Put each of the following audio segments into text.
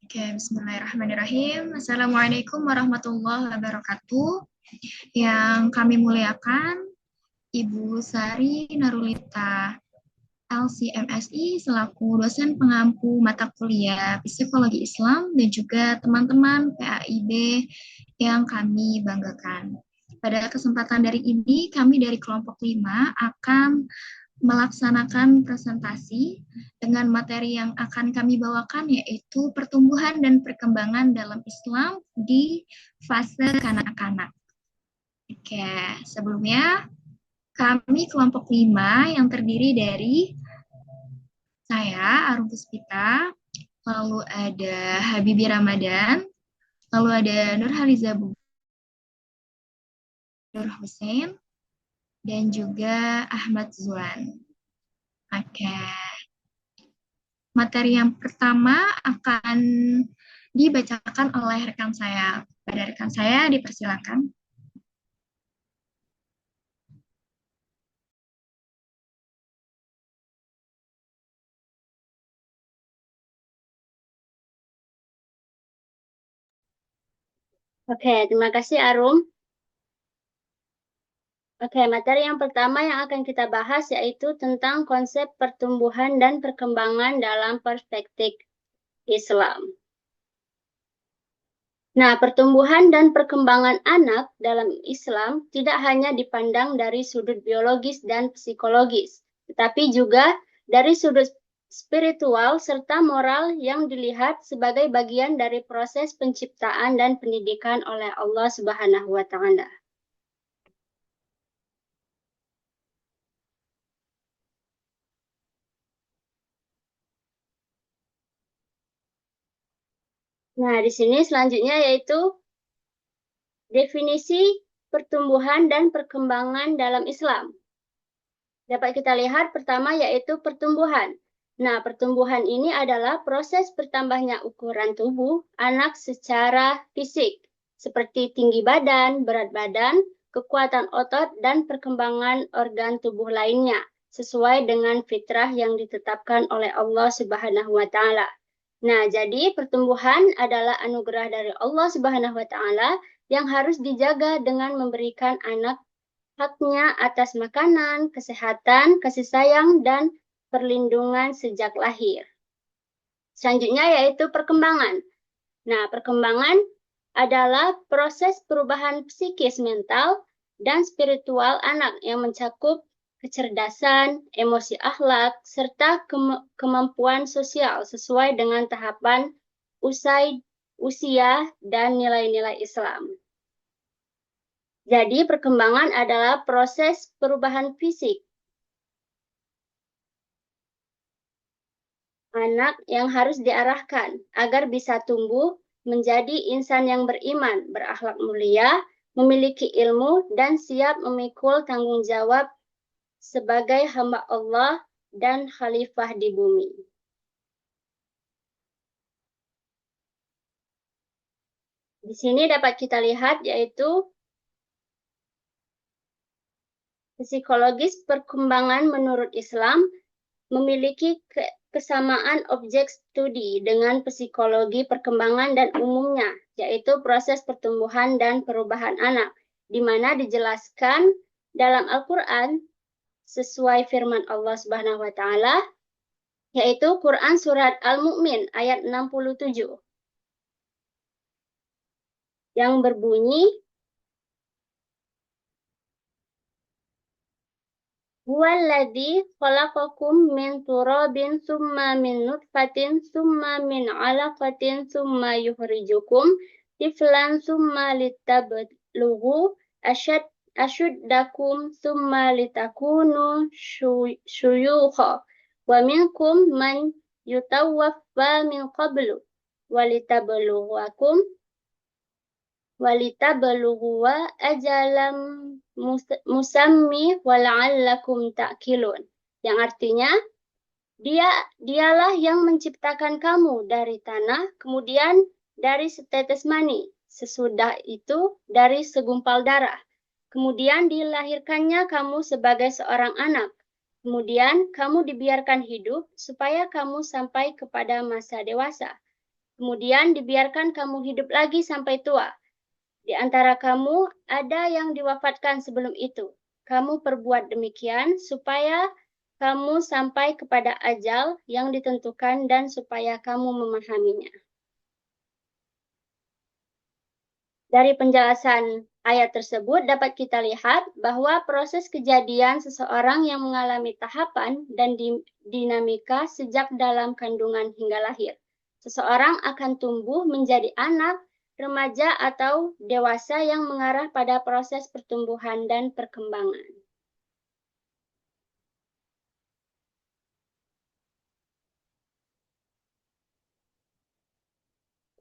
Oke, bismillahirrahmanirrahim. Assalamualaikum warahmatullahi wabarakatuh. Yang kami muliakan, Ibu Sari Narulita, LCMSI, selaku dosen pengampu mata kuliah Psikologi Islam, dan juga teman-teman PAIB yang kami banggakan. Pada kesempatan dari ini, kami dari kelompok 5 akan melaksanakan presentasi dengan materi yang akan kami bawakan, yaitu pertumbuhan dan perkembangan dalam Islam di fase kanak-kanak. Oke, sebelumnya kami kelompok 5 yang terdiri dari saya, Arum Puspita, lalu ada Habibie Ramadan, lalu ada Nurhaliza Nur Hussein, dan juga Ahmad Zuan. Oke. Materi yang pertama akan dibacakan oleh rekan saya. Pada rekan saya dipersilakan. Oke, terima kasih Arum. Oke, materi yang pertama yang akan kita bahas yaitu tentang konsep pertumbuhan dan perkembangan dalam perspektif Islam. Nah, pertumbuhan dan perkembangan anak dalam Islam tidak hanya dipandang dari sudut biologis dan psikologis, tetapi juga dari sudut spiritual serta moral yang dilihat sebagai bagian dari proses penciptaan dan pendidikan oleh Allah Subhanahu wa Ta'ala. Nah, di sini selanjutnya yaitu definisi pertumbuhan dan perkembangan dalam Islam. Dapat kita lihat pertama yaitu pertumbuhan. Nah, pertumbuhan ini adalah proses bertambahnya ukuran tubuh anak secara fisik, seperti tinggi badan, berat badan, kekuatan otot, dan perkembangan organ tubuh lainnya, sesuai dengan fitrah yang ditetapkan oleh Allah Subhanahu wa Ta'ala. Nah, jadi pertumbuhan adalah anugerah dari Allah Subhanahu wa Ta'ala yang harus dijaga dengan memberikan anak haknya atas makanan, kesehatan, kasih sayang, dan perlindungan sejak lahir. Selanjutnya yaitu perkembangan. Nah, perkembangan adalah proses perubahan psikis, mental, dan spiritual anak yang mencakup kecerdasan, emosi akhlak, serta kemampuan sosial sesuai dengan tahapan usia dan nilai-nilai Islam. Jadi perkembangan adalah proses perubahan fisik anak yang harus diarahkan agar bisa tumbuh menjadi insan yang beriman, berakhlak mulia, memiliki ilmu, dan siap memikul tanggung jawab sebagai hamba Allah dan khalifah di bumi. Di sini dapat kita lihat yaitu psikologis perkembangan menurut Islam memiliki kesamaan objek studi dengan psikologi perkembangan dan umumnya, yaitu proses pertumbuhan dan perubahan anak, di mana dijelaskan dalam Al-Quran sesuai firman Allah Subhanahu wa Ta'ala, yaitu Quran Surat Al-Mu'min ayat 67, yang berbunyi, Huwaladzi khalaqakum min turabin summa min nutfatin summa min alaqatin summa yukhrijukum tiflan summa litablughu ashuddakum summa litakunu syuyukha wa minkum man yutawaffa min qablu walitablughwa ajalam musammi wala'allakum ta'qilun. Yang artinya, dialah yang menciptakan kamu dari tanah, kemudian dari setetes mani, sesudah itu dari segumpal darah. Kemudian dilahirkannya kamu sebagai seorang anak. Kemudian kamu dibiarkan hidup supaya kamu sampai kepada masa dewasa. Kemudian dibiarkan kamu hidup lagi sampai tua. Di antara kamu ada yang diwafatkan sebelum itu. Kamu perbuat demikian supaya kamu sampai kepada ajal yang ditentukan dan supaya kamu memahaminya. Dari penjelasan ayat tersebut dapat kita lihat bahwa proses kejadian seseorang yang mengalami tahapan dan dinamika sejak dalam kandungan hingga lahir. Seseorang akan tumbuh menjadi anak, remaja, atau dewasa yang mengarah pada proses pertumbuhan dan perkembangan.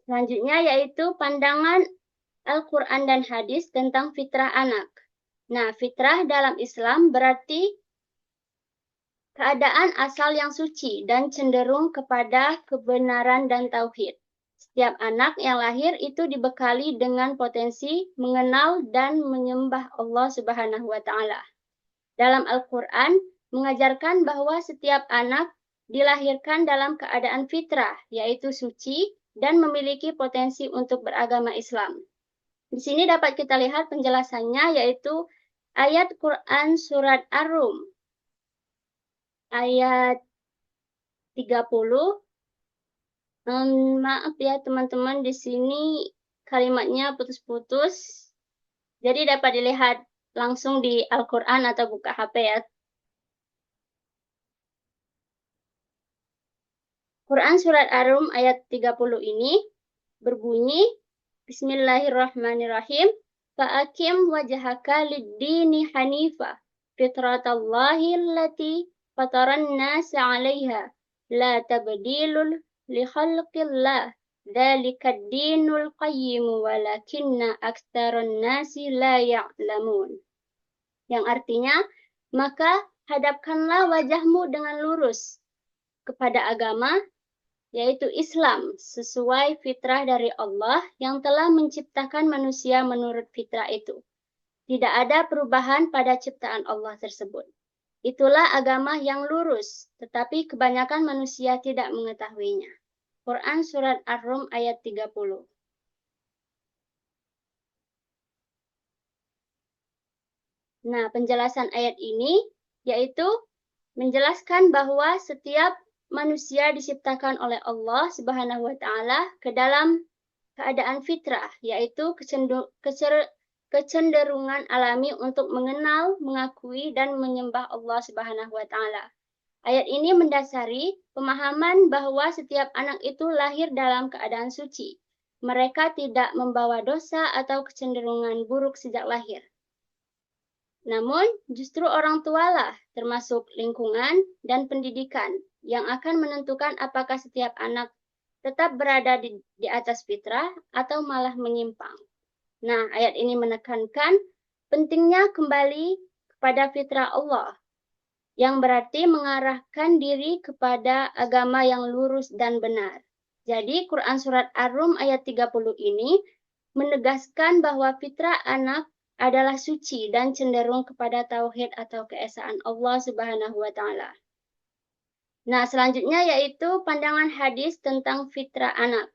Selanjutnya yaitu pandangan Al-Quran dan hadis tentang fitrah anak. Nah, fitrah dalam Islam berarti keadaan asal yang suci dan cenderung kepada kebenaran dan tauhid. Setiap anak yang lahir itu dibekali dengan potensi mengenal dan menyembah Allah Subhanahu wa taala. Dalam Al-Quran mengajarkan bahwa setiap anak dilahirkan dalam keadaan fitrah, yaitu suci dan memiliki potensi untuk beragama Islam. Di sini dapat kita lihat penjelasannya, yaitu ayat Quran surat Ar-Rum ayat 30. Maaf ya teman-teman, di sini kalimatnya putus-putus. Jadi dapat dilihat langsung di Al-Quran atau buka HP ya. Quran surat Ar-Rum ayat 30 ini berbunyi, Bismillahirrahmanirrahim. Fa'akim wajhaka lid-dini hanifa fitratallahi allati fataran nasa 'alaiha la tabdilul li khalqillah dzalika ad-dinul qayyim walakinna aktsaran nasi la ya'lamun. Yang artinya, maka hadapkanlah wajahmu dengan lurus kepada agama yaitu Islam, sesuai fitrah dari Allah yang telah menciptakan manusia menurut fitrah itu. Tidak ada perubahan pada ciptaan Allah tersebut. Itulah agama yang lurus, tetapi kebanyakan manusia tidak mengetahuinya. Quran Surat Ar-Rum ayat 30. Nah, penjelasan ayat ini yaitu menjelaskan bahwa setiap manusia diciptakan oleh Allah Subhanahu wa taala ke dalam keadaan fitrah, yaitu kecenderungan alami untuk mengenal, mengakui dan menyembah Allah Subhanahu wa taala. Ayat ini mendasari pemahaman bahwa setiap anak itu lahir dalam keadaan suci. Mereka tidak membawa dosa atau kecenderungan buruk sejak lahir. Namun, justru orang tualah, termasuk lingkungan dan pendidikan, yang akan menentukan apakah setiap anak tetap berada di atas fitrah atau malah menyimpang. Nah, ayat ini menekankan pentingnya kembali kepada fitrah Allah, yang berarti mengarahkan diri kepada agama yang lurus dan benar. Jadi, Quran Surat Ar-Rum ayat 30 ini menegaskan bahwa fitrah anak adalah suci dan cenderung kepada tauhid atau keesaan Allah Subhanahu wa taala. Nah, selanjutnya yaitu pandangan hadis tentang fitrah anak.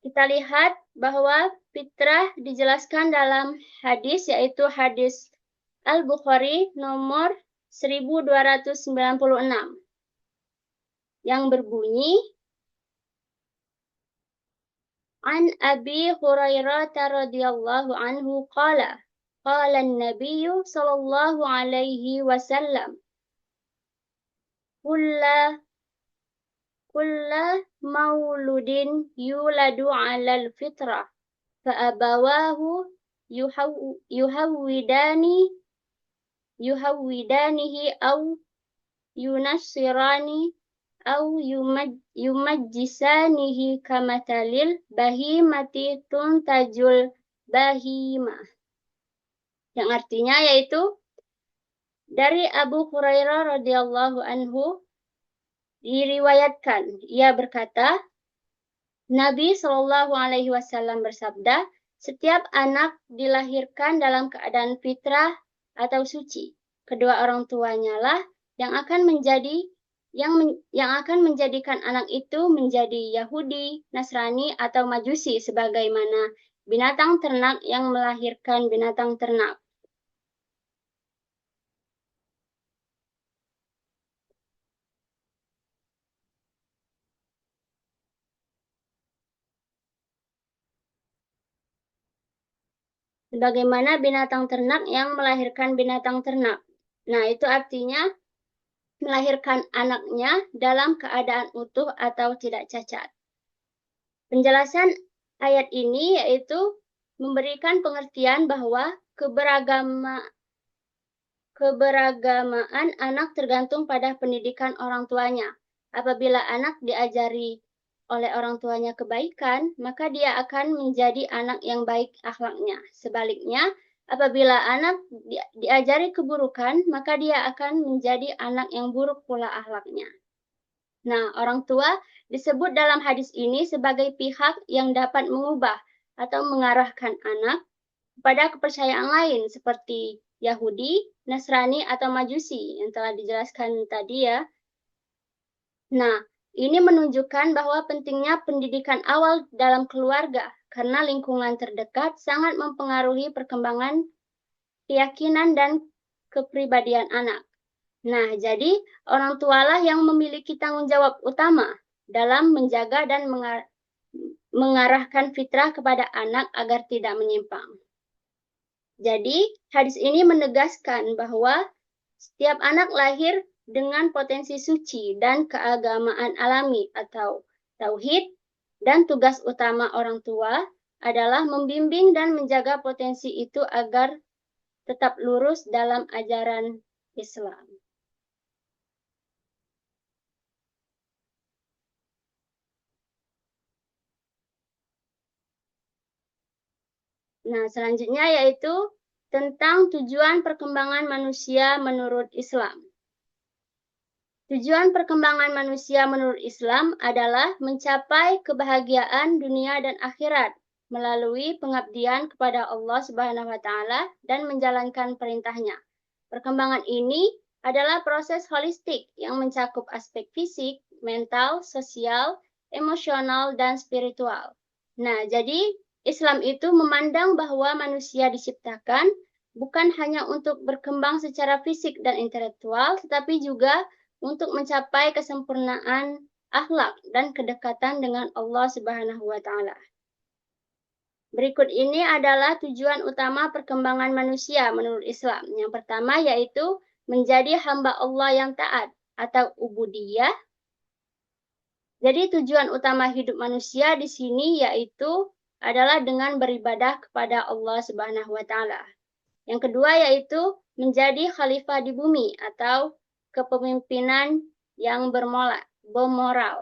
Kita lihat bahwa fitrah dijelaskan dalam hadis, yaitu hadis Al-Bukhari nomor 1296 yang berbunyi, An Abi Hurairah radhiyallahu anhu qala qala an-nabiy sallallahu alaihi wasallam kulla mauludin yuladu 'alal fitrah fa abawahu yuhawwidanihi aw yunassirani au yumajjisanihi kamatalil bahimati tuntajul bahimah. Yang artinya yaitu dari Abu Hurairah radhiyallahu anhu diriwayatkan, ia berkata, Nabi Shallallahu alaihi wasallam bersabda, setiap anak dilahirkan dalam keadaan fitrah atau suci. Kedua orang tuanya lah yang akan menjadi yang akan menjadikan anak itu menjadi Yahudi, Nasrani, atau Majusi sebagaimana binatang ternak yang melahirkan binatang ternak. Sebagaimana binatang ternak yang melahirkan binatang ternak. Nah, itu artinya melahirkan anaknya dalam keadaan utuh atau tidak cacat. Penjelasan ayat ini yaitu memberikan pengertian bahwa keberagamaan anak tergantung pada pendidikan orang tuanya. Apabila anak diajari oleh orang tuanya kebaikan, maka dia akan menjadi anak yang baik akhlaknya. Sebaliknya, apabila anak diajari keburukan, maka dia akan menjadi anak yang buruk pula akhlaknya. Nah, orang tua disebut dalam hadis ini sebagai pihak yang dapat mengubah atau mengarahkan anak pada kepercayaan lain seperti Yahudi, Nasrani, atau Majusi yang telah dijelaskan tadi ya. Nah, ini menunjukkan bahwa pentingnya pendidikan awal dalam keluarga karena lingkungan terdekat sangat mempengaruhi perkembangan keyakinan dan kepribadian anak. Nah, jadi orang tualah yang memiliki tanggung jawab utama dalam menjaga dan mengarahkan fitrah kepada anak agar tidak menyimpang. Jadi, hadis ini menegaskan bahwa setiap anak lahir dengan potensi suci dan keagamaan alami atau tauhid, dan tugas utama orang tua adalah membimbing dan menjaga potensi itu agar tetap lurus dalam ajaran Islam. Nah, selanjutnya yaitu tentang tujuan perkembangan manusia menurut Islam. Tujuan perkembangan manusia menurut Islam adalah mencapai kebahagiaan dunia dan akhirat melalui pengabdian kepada Allah Subhanahu wa taala dan menjalankan perintahnya. Perkembangan ini adalah proses holistik yang mencakup aspek fisik, mental, sosial, emosional, dan spiritual. Nah, jadi Islam itu memandang bahwa manusia diciptakan bukan hanya untuk berkembang secara fisik dan intelektual, tetapi juga untuk mencapai kesempurnaan akhlak dan kedekatan dengan Allah Subhanahu wa taala. Berikut ini adalah tujuan utama perkembangan manusia menurut Islam. Yang pertama yaitu menjadi hamba Allah yang taat atau ubudiyah. Jadi tujuan utama hidup manusia di sini yaitu adalah dengan beribadah kepada Allah Subhanahu wa taala. Yang kedua yaitu menjadi khalifah di bumi atau kepemimpinan yang bermoral.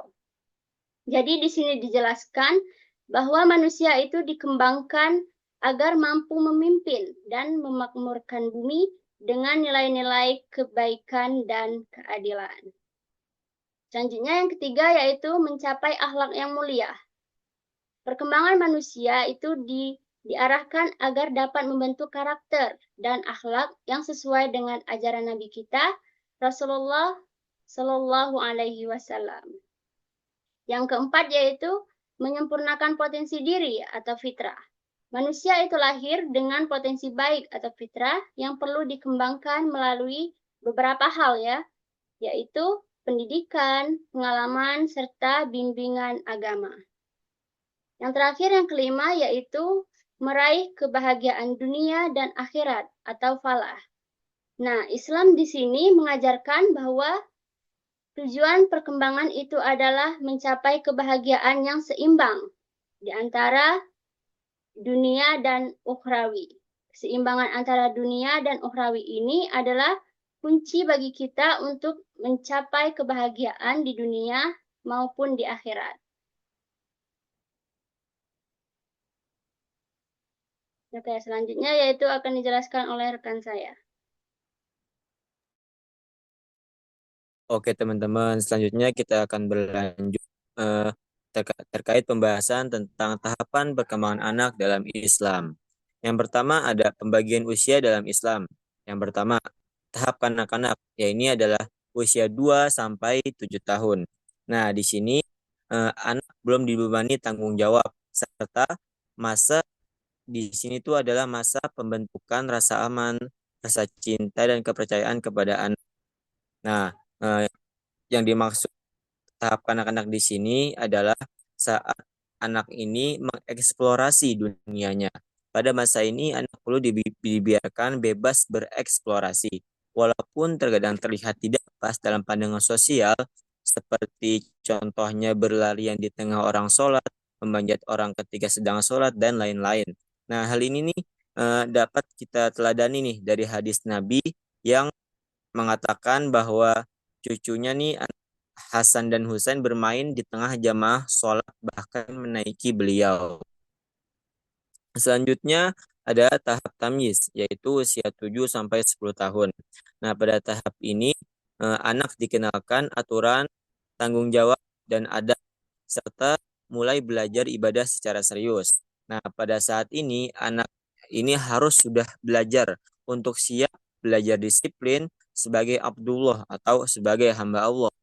Jadi di sini dijelaskan bahwa manusia itu dikembangkan agar mampu memimpin dan memakmurkan bumi dengan nilai-nilai kebaikan dan keadilan. Selanjutnya yang ketiga yaitu mencapai akhlak yang mulia. Perkembangan manusia itu diarahkan agar dapat membentuk karakter dan akhlak yang sesuai dengan ajaran Nabi kita, Rasulullah Shallallahu Alaihi Wasallam. Yang keempat yaitu menyempurnakan potensi diri atau fitrah. Manusia itu lahir dengan potensi baik atau fitrah yang perlu dikembangkan melalui beberapa hal ya, yaitu pendidikan, pengalaman, serta bimbingan agama. Yang terakhir yang kelima yaitu meraih kebahagiaan dunia dan akhirat atau falah. Nah, Islam di sini mengajarkan bahwa tujuan perkembangan itu adalah mencapai kebahagiaan yang seimbang di antara dunia dan ukhrawi. Keseimbangan antara dunia dan ukhrawi ini adalah kunci bagi kita untuk mencapai kebahagiaan di dunia maupun di akhirat. Oke, selanjutnya yaitu akan dijelaskan oleh rekan saya. Oke teman-teman, selanjutnya kita akan berlanjut terkait pembahasan tentang tahapan perkembangan anak dalam Islam. Yang pertama ada pembagian usia dalam Islam. Yang pertama, tahap kanak-kanak, ya ini adalah usia 2 sampai 7 tahun. Nah, di sini anak belum dibebani tanggung jawab serta masa di sini tuh adalah masa pembentukan rasa aman, rasa cinta dan kepercayaan kepada anak. Nah, yang dimaksud tahap kanak-kanak di sini adalah saat anak ini mengeksplorasi dunianya. Pada masa ini, anak perlu dibiarkan bebas bereksplorasi. Walaupun terkadang terlihat tidak pas dalam pandangan sosial, seperti contohnya berlarian di tengah orang sholat, memanjat orang ketika sedang sholat, dan lain-lain. Nah, hal ini nih dapat kita teladani nih dari hadis Nabi yang mengatakan bahwa cucunya nih Hasan dan Husain bermain di tengah jamaah sholat bahkan menaiki beliau. Selanjutnya ada tahap tamyiz yaitu usia 7 sampai 10 tahun. Nah, pada tahap ini anak dikenalkan aturan, tanggung jawab dan adab serta mulai belajar ibadah secara serius. Nah, pada saat ini anak ini harus sudah belajar untuk siap belajar disiplin sebagai Abdullah atau sebagai hamba Allah,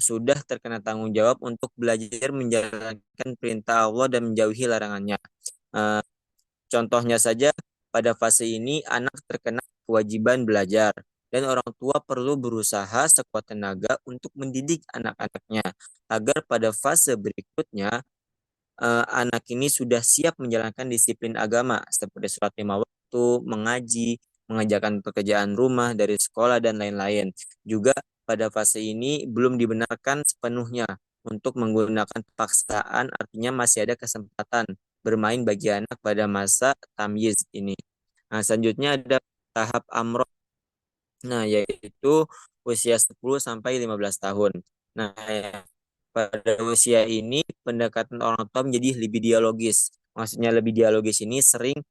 sudah terkena tanggung jawab untuk belajar menjalankan perintah Allah dan menjauhi larangannya. Eh, Contohnya saja, pada fase ini anak terkena kewajiban belajar dan orang tua perlu berusaha sekuat tenaga untuk mendidik anak-anaknya agar pada fase berikutnya anak ini sudah siap menjalankan disiplin agama seperti sholat 5 waktu, mengaji, mengerjakan pekerjaan rumah dari sekolah dan lain-lain. Juga pada fase ini belum dibenarkan sepenuhnya untuk menggunakan paksaan, artinya masih ada kesempatan bermain bagi anak pada masa tamyiz ini. Nah, selanjutnya ada tahap amroh. Nah, yaitu usia 10 sampai 15 tahun. Nah, pada usia ini pendekatan orang tua menjadi lebih dialogis. Maksudnya lebih dialogis ini sering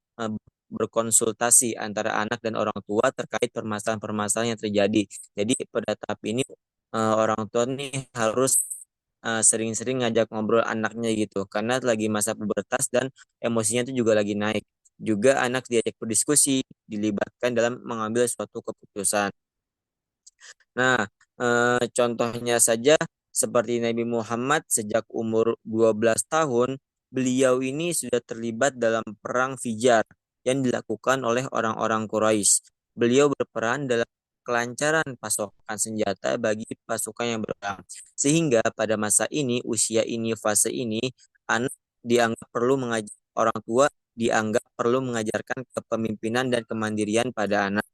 berkonsultasi antara anak dan orang tua terkait permasalahan-permasalahan yang terjadi. Jadi pada tahap ini orang tua nih harus sering-sering ngajak ngobrol anaknya gitu karena lagi masa pubertas dan emosinya itu juga lagi naik. Juga anak diajak berdiskusi, dilibatkan dalam mengambil suatu keputusan. Nah, contohnya saja seperti Nabi Muhammad sejak umur 12 tahun, beliau ini sudah terlibat dalam perang Fijar yang dilakukan oleh orang-orang Quraisy. Beliau berperan dalam kelancaran pasokan senjata bagi pasukan yang berperang. Sehingga pada masa ini, usia ini, fase ini, anak dianggap perlu mengajar orang tua dianggap perlu mengajarkan kepemimpinan dan kemandirian pada anak.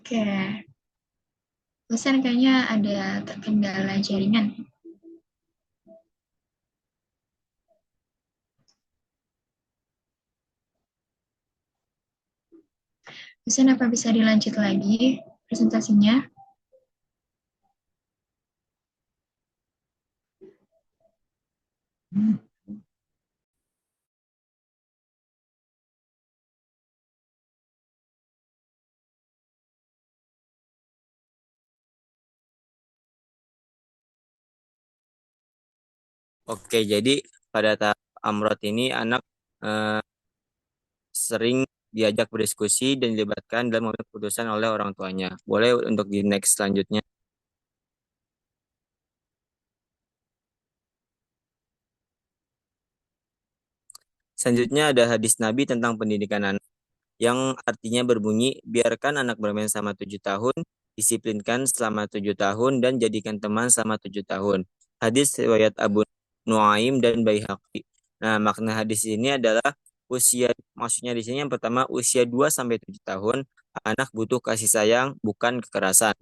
Oke, dosen kayaknya ada terkendala jaringan. Dosen apa bisa dilanjut lagi presentasinya? Oke, jadi pada tahap amrot ini anak eh, sering diajak berdiskusi dan dilibatkan dalam mengambil keputusan oleh orang tuanya. Boleh untuk di next selanjutnya. Selanjutnya ada hadis Nabi tentang pendidikan anak yang artinya berbunyi, biarkan anak bermain selama 7 tahun, disiplinkan selama 7 tahun, dan jadikan teman selama 7 tahun. Hadis riwayat Abu Nuaim dan Baihaqi. Nah, makna hadis ini adalah maksudnya di sini yang pertama usia 2 sampai 7 tahun, anak butuh kasih sayang, bukan kekerasan.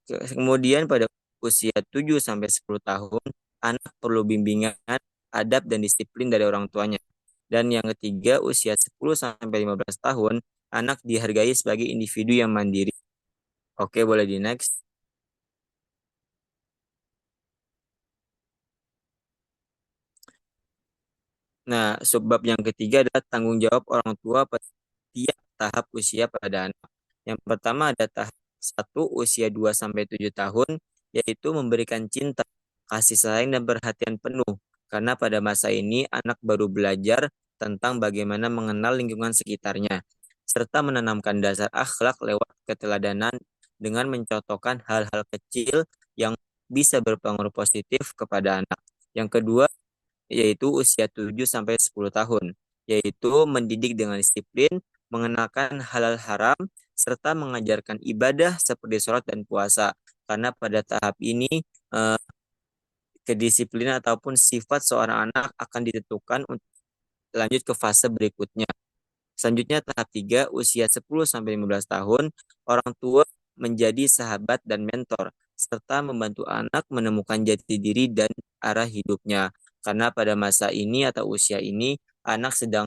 Kemudian pada usia 7 sampai 10 tahun, anak perlu bimbingan, adab dan disiplin dari orang tuanya. Dan yang ketiga, usia 10 sampai 15 tahun, anak dihargai sebagai individu yang mandiri. Oke, boleh di next. Nah, subbab yang ketiga adalah tanggung jawab orang tua pada tiap tahap usia pada anak. Yang pertama ada tahap 1 usia 2 sampai 7 tahun, yaitu memberikan cinta, kasih sayang dan perhatian penuh. Karena pada masa ini anak baru belajar tentang bagaimana mengenal lingkungan sekitarnya, serta menanamkan dasar akhlak lewat keteladanan dengan mencontohkan hal-hal kecil yang bisa berpengaruh positif kepada anak. Yang kedua, yaitu usia 7 sampai 10 tahun, yaitu mendidik dengan disiplin, mengenalkan halal haram, serta mengajarkan ibadah seperti sholat dan puasa. Karena pada tahap ini eh, kedisiplinan ataupun sifat seorang anak akan ditentukan untuk lanjut ke fase berikutnya. Selanjutnya tahap 3 usia 10 sampai 15 tahun, orang tua menjadi sahabat dan mentor serta membantu anak menemukan jati diri dan arah hidupnya. Karena pada masa ini atau usia ini anak sedang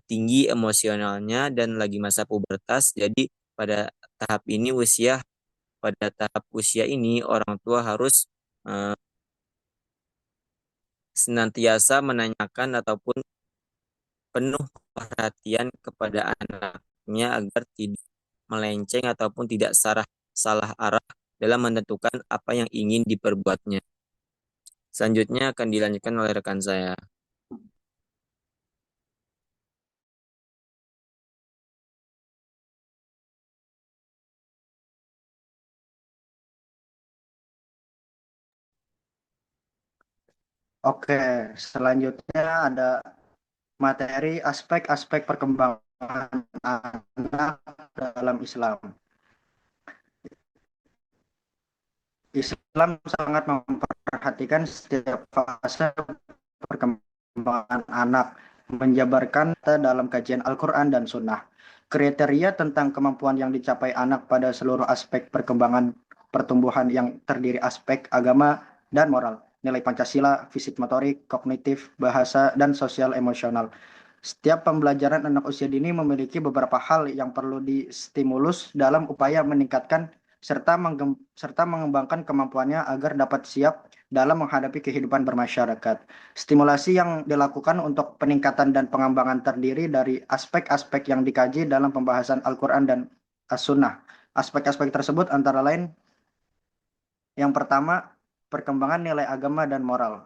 tinggi emosionalnya dan lagi masa pubertas. Jadi tahap ini pada tahap usia ini orang tua harus eh, senantiasa menanyakan ataupun penuh perhatian kepada anaknya agar tidak melenceng ataupun tidak salah arah dalam menentukan apa yang ingin diperbuatnya. Selanjutnya akan dilanjutkan oleh rekan saya. Oke, selanjutnya ada materi aspek-aspek perkembangan anak dalam Islam. Islam sangat memperhatikan setiap fase perkembangan anak, menjabarkan dalam kajian Al-Quran dan Sunnah. Kriteria tentang kemampuan yang dicapai anak pada seluruh aspek perkembangan pertumbuhan yang terdiri aspek agama dan moral, nilai Pancasila, fisik motorik, kognitif, bahasa, dan sosial emosional. Setiap pembelajaran anak usia dini memiliki beberapa hal yang perlu distimulus dalam upaya meningkatkan serta mengembangkan kemampuannya agar dapat siap dalam menghadapi kehidupan bermasyarakat. Stimulasi yang dilakukan untuk peningkatan dan pengembangan terdiri dari aspek-aspek yang dikaji dalam pembahasan Al-Quran dan As-Sunnah. Aspek-aspek tersebut antara lain yang pertama, perkembangan nilai agama dan moral.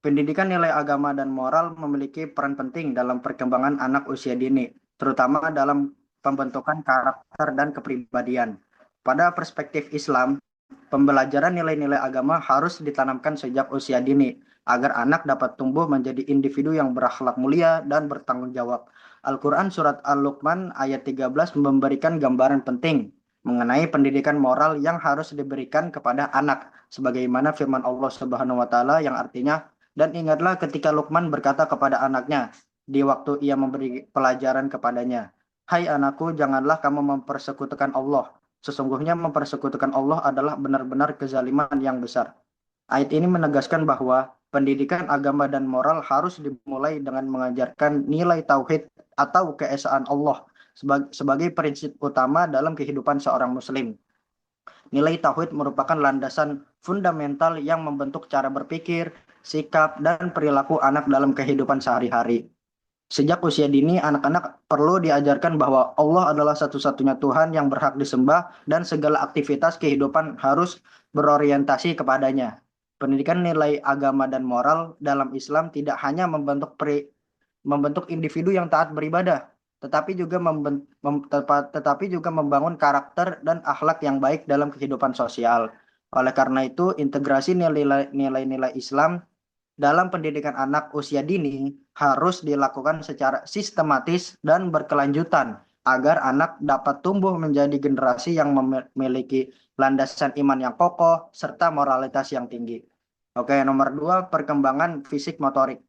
Pendidikan nilai agama dan moral memiliki peran penting dalam perkembangan anak usia dini, terutama dalam pembentukan karakter dan kepribadian. Pada perspektif Islam, pembelajaran nilai-nilai agama harus ditanamkan sejak usia dini agar anak dapat tumbuh menjadi individu yang berakhlak mulia dan bertanggung jawab. Al-Quran Surat Al-Luqman ayat 13 memberikan gambaran penting mengenai pendidikan moral yang harus diberikan kepada anak, sebagaimana firman Allah Subhanahu wa Ta'ala yang artinya, dan ingatlah ketika Luqman berkata kepada anaknya di waktu ia memberi pelajaran kepadanya, "Hai anakku, janganlah kamu mempersekutukan Allah. Sesungguhnya mempersekutukan Allah adalah benar-benar kezaliman yang besar." Ayat ini menegaskan bahwa pendidikan agama dan moral harus dimulai dengan mengajarkan nilai tauhid atau keesaan Allah sebagai prinsip utama dalam kehidupan seorang muslim. Nilai tauhid merupakan landasan fundamental yang membentuk cara berpikir, sikap, dan perilaku anak dalam kehidupan sehari-hari. Sejak usia dini, anak-anak perlu diajarkan bahwa Allah adalah satu-satunya Tuhan yang berhak disembah dan segala aktivitas kehidupan harus berorientasi kepadanya. Pendidikan nilai agama dan moral dalam Islam tidak hanya membentuk individu yang taat beribadah, tetapi juga membangun karakter dan akhlak yang baik dalam kehidupan sosial. Oleh karena itu, integrasi nilai-nilai Islam dalam pendidikan anak usia dini harus dilakukan secara sistematis dan berkelanjutan agar anak dapat tumbuh menjadi generasi yang memiliki landasan iman yang kokoh serta moralitas yang tinggi. Oke, nomor 2, perkembangan fisik motorik.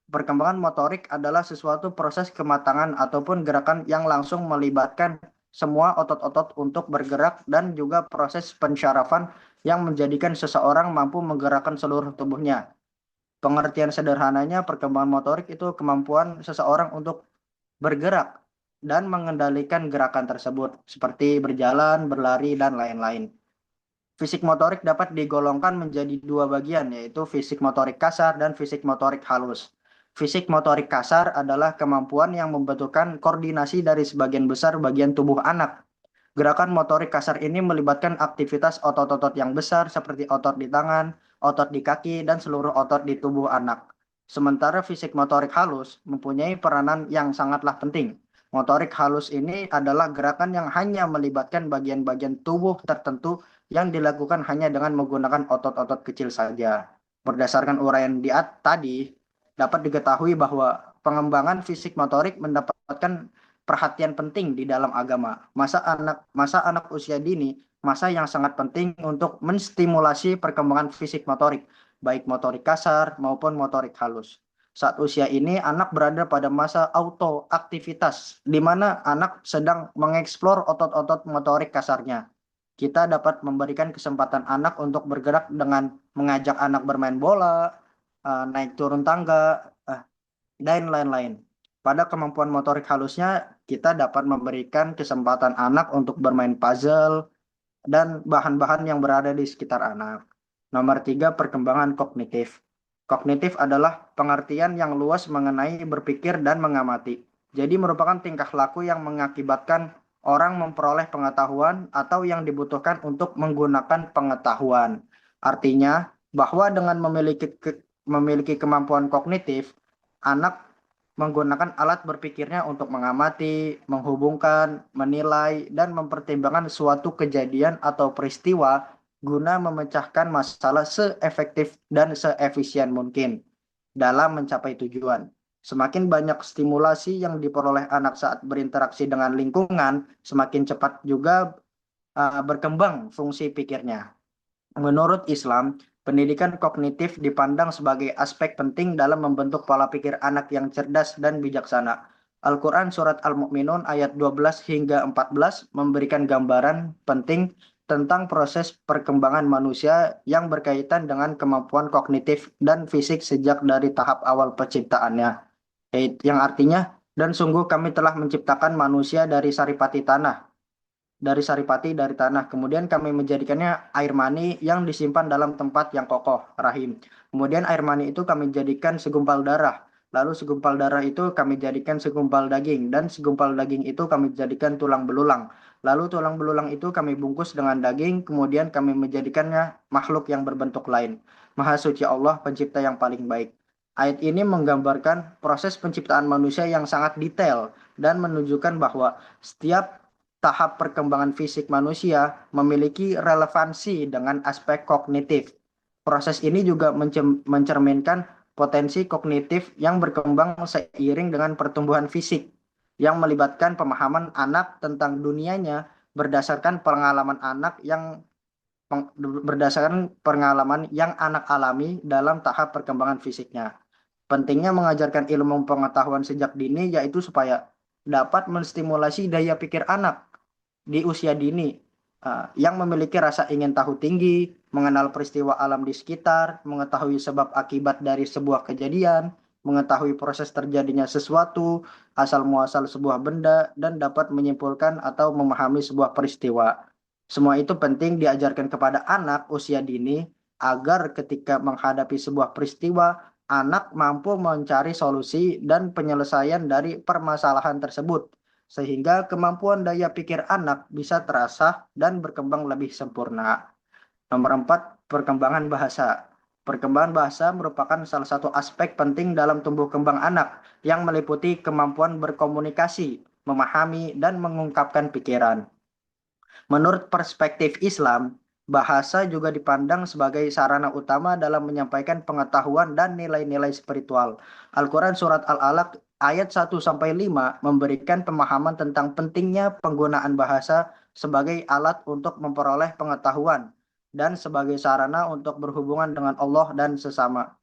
Perkembangan motorik adalah sesuatu proses kematangan ataupun gerakan yang langsung melibatkan semua otot-otot untuk bergerak dan juga proses pensyarafan yang menjadikan seseorang mampu menggerakkan seluruh tubuhnya. Pengertian sederhananya, perkembangan motorik itu kemampuan seseorang untuk bergerak dan mengendalikan gerakan tersebut, seperti berjalan, berlari, dan lain-lain. Fisik motorik dapat digolongkan menjadi dua bagian, yaitu fisik motorik kasar dan fisik motorik halus. Fisik motorik kasar adalah kemampuan yang membutuhkan koordinasi dari sebagian besar bagian tubuh anak. Gerakan motorik kasar ini melibatkan aktivitas otot-otot yang besar seperti otot di tangan, otot di kaki, dan seluruh otot di tubuh anak. Sementara fisik motorik halus mempunyai peranan yang sangatlah penting. Motorik halus ini adalah gerakan yang hanya melibatkan bagian-bagian tubuh tertentu yang dilakukan hanya dengan menggunakan otot-otot kecil saja. Berdasarkan uraian tadi, dapat diketahui bahwa pengembangan fisik motorik mendapatkan perhatian penting di dalam agama. Masa anak usia dini, masa yang sangat penting untuk menstimulasi perkembangan fisik motorik, baik motorik kasar maupun motorik halus. Saat usia ini, anak berada pada masa autoaktivitas, di mana anak sedang mengeksplor otot-otot motorik kasarnya. Kita dapat memberikan kesempatan anak untuk bergerak dengan mengajak anak bermain bola, naik turun tangga, dan lain-lain. Pada kemampuan motorik halusnya, kita dapat memberikan kesempatan anak untuk bermain puzzle dan bahan-bahan yang berada di sekitar anak. Nomor 3, perkembangan kognitif. Kognitif adalah pengertian yang luas mengenai berpikir dan mengamati. Jadi merupakan tingkah laku yang mengakibatkan orang memperoleh pengetahuan atau yang dibutuhkan untuk menggunakan pengetahuan. Artinya, bahwa dengan memiliki kemampuan kognitif, anak menggunakan alat berpikirnya untuk mengamati, menghubungkan, menilai, dan mempertimbangkan suatu kejadian atau peristiwa guna memecahkan masalah seefektif dan seefisien mungkin dalam mencapai tujuan. Semakin banyak stimulasi yang diperoleh anak saat berinteraksi dengan lingkungan, semakin cepat juga berkembang fungsi pikirnya. Menurut Islam, pendidikan kognitif dipandang sebagai aspek penting dalam membentuk pola pikir anak yang cerdas dan bijaksana. Al-Quran Surat Al-Mu'minun ayat 12 hingga 14 memberikan gambaran penting tentang proses perkembangan manusia yang berkaitan dengan kemampuan kognitif dan fisik sejak dari tahap awal penciptaannya. Yang artinya, dan sungguh kami telah menciptakan manusia dari saripati dari tanah. Kemudian kami menjadikannya air mani yang disimpan dalam tempat yang kokoh, rahim. Kemudian air mani itu kami jadikan segumpal darah. Lalu segumpal darah itu kami jadikan segumpal daging. Dan segumpal daging itu kami jadikan tulang belulang. Lalu tulang belulang itu kami bungkus dengan daging. Kemudian kami menjadikannya makhluk yang berbentuk lain. Maha suci Allah, pencipta yang paling baik. Ayat ini menggambarkan proses penciptaan manusia yang sangat detail dan menunjukkan bahwa setiap tahap perkembangan fisik manusia memiliki relevansi dengan aspek kognitif. Proses ini juga mencerminkan potensi kognitif yang berkembang seiring dengan pertumbuhan fisik, yang melibatkan pemahaman anak tentang dunianya berdasarkan pengalaman yang anak alami dalam tahap perkembangan fisiknya. Pentingnya mengajarkan ilmu pengetahuan sejak dini yaitu supaya dapat menstimulasi daya pikir anak di usia dini yang memiliki rasa ingin tahu tinggi, mengenal peristiwa alam di sekitar, mengetahui sebab akibat dari sebuah kejadian, mengetahui proses terjadinya sesuatu, asal muasal sebuah benda, dan dapat menyimpulkan atau memahami sebuah peristiwa. Semua itu penting diajarkan kepada anak usia dini agar ketika menghadapi sebuah peristiwa, anak mampu mencari solusi dan penyelesaian dari permasalahan tersebut, sehingga kemampuan daya pikir anak bisa terasah dan berkembang lebih sempurna. Nomor 4, perkembangan bahasa. Perkembangan bahasa merupakan salah satu aspek penting dalam tumbuh kembang anak yang meliputi kemampuan berkomunikasi, memahami, dan mengungkapkan pikiran. Menurut perspektif Islam, bahasa juga dipandang sebagai sarana utama dalam menyampaikan pengetahuan dan nilai-nilai spiritual. Al-Quran Surat Al-Alaq ayat 1-5 memberikan pemahaman tentang pentingnya penggunaan bahasa sebagai alat untuk memperoleh pengetahuan dan sebagai sarana untuk berhubungan dengan Allah dan sesama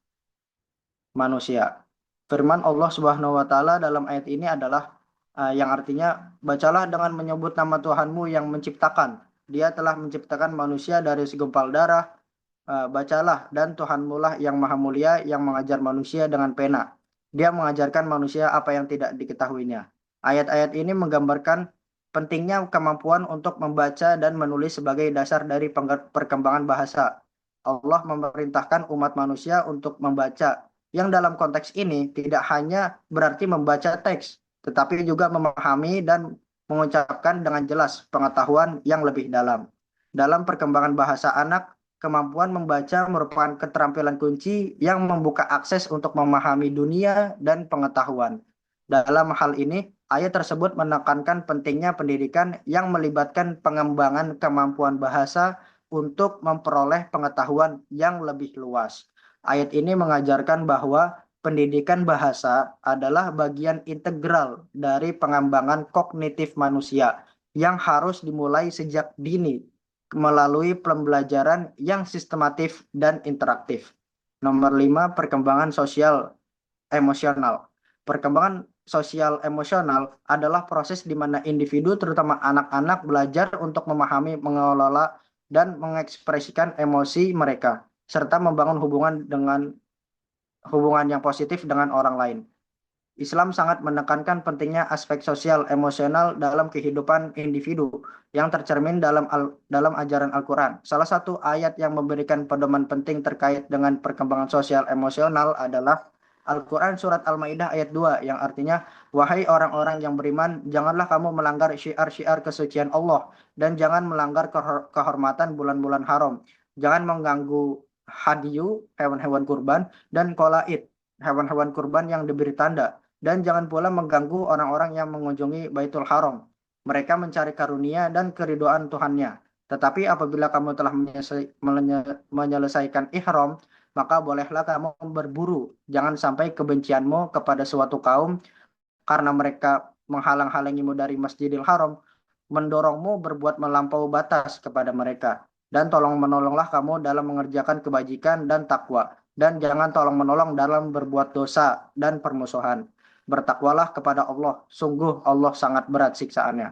manusia. Firman Allah Subhanahu wa taala dalam ayat ini adalah yang artinya, bacalah dengan menyebut nama Tuhanmu yang menciptakan. Dia telah menciptakan manusia dari segumpal darah. Bacalah, dan Tuhanmu lah yang maha mulia yang mengajar manusia dengan pena. Dia mengajarkan manusia apa yang tidak diketahuinya. Ayat-ayat ini menggambarkan pentingnya kemampuan untuk membaca dan menulis sebagai dasar dari perkembangan bahasa. Allah memerintahkan umat manusia untuk membaca, yang dalam konteks ini tidak hanya berarti membaca teks, tetapi juga memahami dan mengucapkan dengan jelas pengetahuan yang lebih dalam. Dalam perkembangan bahasa anak, kemampuan membaca merupakan keterampilan kunci yang membuka akses untuk memahami dunia dan pengetahuan. Dalam hal ini, ayat tersebut menekankan pentingnya pendidikan yang melibatkan pengembangan kemampuan bahasa untuk memperoleh pengetahuan yang lebih luas. Ayat ini mengajarkan bahwa pendidikan bahasa adalah bagian integral dari pengembangan kognitif manusia yang harus dimulai sejak dini melalui pembelajaran yang sistematif dan interaktif. Nomor 5, perkembangan sosial emosional. Perkembangan sosial emosional adalah proses di mana individu, terutama anak-anak, belajar untuk memahami, mengelola, dan mengekspresikan emosi mereka, serta membangun hubungan yang positif dengan orang lain. Islam sangat menekankan pentingnya aspek sosial emosional dalam kehidupan individu yang tercermin dalam ajaran Al-Quran. Salah satu ayat yang memberikan pedoman penting terkait dengan perkembangan sosial emosional adalah Al-Quran surat Al-Maidah ayat 2 yang artinya, wahai orang-orang yang beriman, janganlah kamu melanggar syiar-syiar kesucian Allah dan jangan melanggar kehormatan bulan-bulan haram. Jangan mengganggu hadiyu, hewan-hewan kurban, dan qolaid, hewan-hewan kurban yang diberi tanda. Dan jangan pula mengganggu orang-orang yang mengunjungi Baitul Haram. Mereka mencari karunia dan keridoan Tuhannya. Tetapi apabila kamu telah menyelesaikan ihram, maka bolehlah kamu berburu. Jangan sampai kebencianmu kepada suatu kaum karena mereka menghalang-halangimu dari Masjidil Haram, mendorongmu berbuat melampaui batas kepada mereka. Dan tolong menolonglah kamu dalam mengerjakan kebajikan dan takwa. Dan jangan tolong menolong dalam berbuat dosa dan permusuhan. Bertakwalah kepada Allah, sungguh Allah sangat berat siksaannya.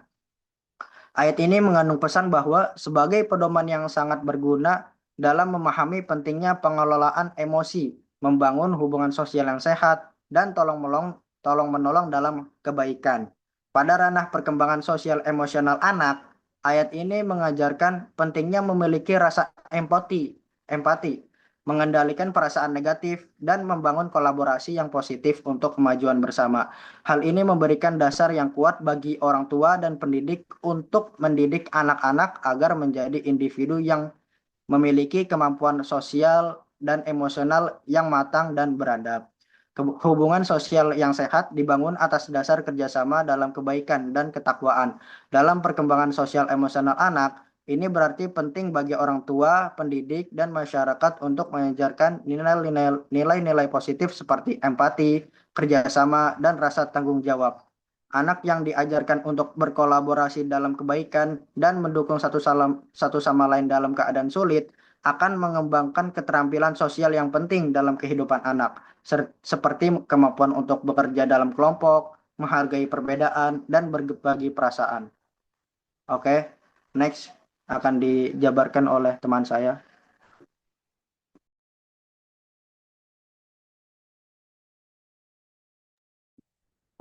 Ayat ini mengandung pesan bahwa sebagai pedoman yang sangat berguna dalam memahami pentingnya pengelolaan emosi, membangun hubungan sosial yang sehat, dan tolong-menolong dalam kebaikan. Pada ranah perkembangan sosial emosional anak, ayat ini mengajarkan pentingnya memiliki rasa empati, mengendalikan perasaan negatif, dan membangun kolaborasi yang positif untuk kemajuan bersama. Hal ini memberikan dasar yang kuat bagi orang tua dan pendidik untuk mendidik anak-anak agar menjadi individu yang memiliki kemampuan sosial dan emosional yang matang dan beradab. Hubungan sosial yang sehat dibangun atas dasar kerjasama dalam kebaikan dan ketakwaan. Dalam perkembangan sosial emosional anak, ini berarti penting bagi orang tua, pendidik, dan masyarakat untuk mengajarkan nilai-nilai positif seperti empati, kerjasama, dan rasa tanggung jawab. Anak yang diajarkan untuk berkolaborasi dalam kebaikan dan mendukung satu sama lain dalam keadaan sulit akan mengembangkan keterampilan sosial yang penting dalam kehidupan anak, seperti kemampuan untuk bekerja dalam kelompok, menghargai perbedaan, dan berbagi perasaan. Oke, next akan dijabarkan oleh teman saya.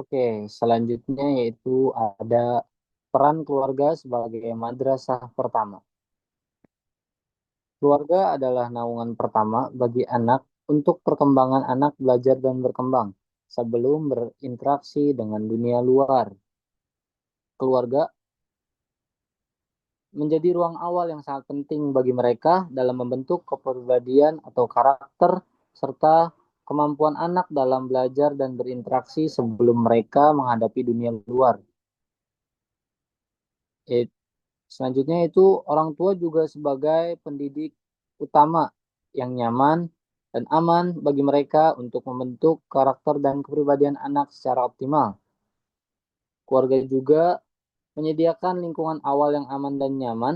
Oke, selanjutnya yaitu ada peran keluarga sebagai madrasah pertama. Keluarga adalah naungan pertama bagi anak untuk perkembangan anak belajar dan berkembang sebelum berinteraksi dengan dunia luar. Keluarga menjadi ruang awal yang sangat penting bagi mereka dalam membentuk kepribadian atau karakter serta kemampuan anak dalam belajar dan berinteraksi sebelum mereka menghadapi dunia luar. Selanjutnya itu orang tua juga sebagai pendidik utama yang nyaman dan aman bagi mereka untuk membentuk karakter dan kepribadian anak secara optimal. Keluarga juga menyediakan lingkungan awal yang aman dan nyaman